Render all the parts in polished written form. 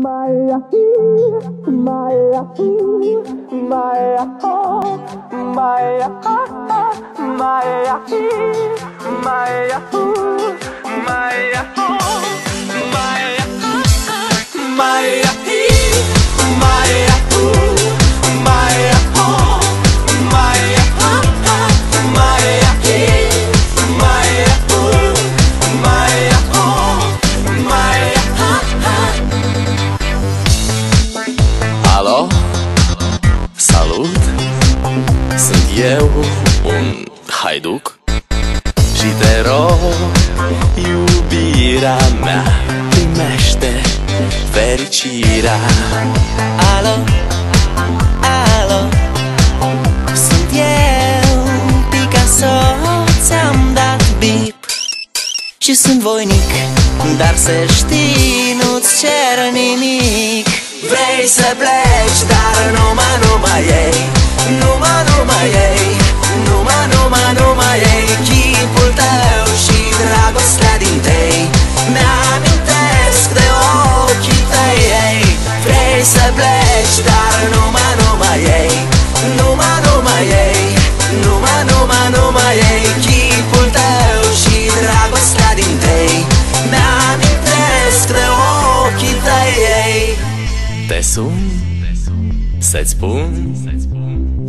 Maya, Maya, Maya, Maya, Maya, Maya, Maya, Alo, salut, sunt eu, un haiduc și te rog, iubirea mea, primește fericirea. Alo, alo, sunt eu, Picasso, ți-am dat bip și sunt voinic, dar să știi, nu-ți cer nimic. Vrei să pleci, dar numai ei, numai ei, numai ei, chipul tău și dragostea din tei mi-amintesc de ochii tăi, ei. Vrei să pleci, dar numai ei, numai ei, numai ei, chipul tău și dragostea din tei mi-amintesc de ochii tăi, ei. Te sun să-ți spun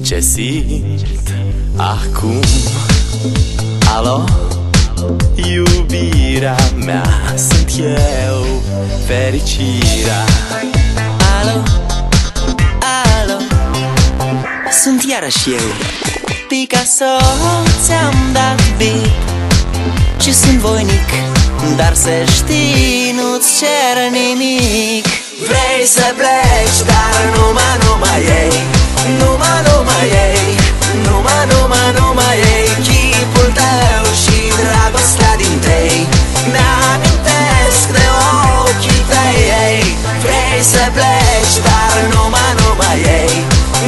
ce simt acum. Alo, iubirea mea, sunt eu, fericirea. Alo, alo, sunt iarăși eu, Picasso, ți-am dat bip și sunt voinic, dar să știi, nu-ți cer nimic. Vrei să pleci, dar numai ei, numai ei, numai ei, chipul tău și dragostea din tei mi-amintesc de ochii tăi, ei. Vrei să pleci, dar numai ei,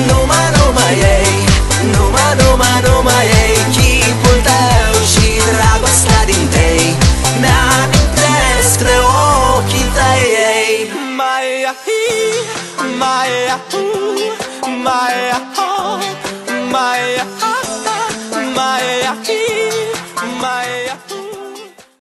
numai ei, numai ei, chipul tău și dragostea din tei mi-amintesc de ochii tăi, ei. Maya, Maya, Maya, Maya, Maya, Maya.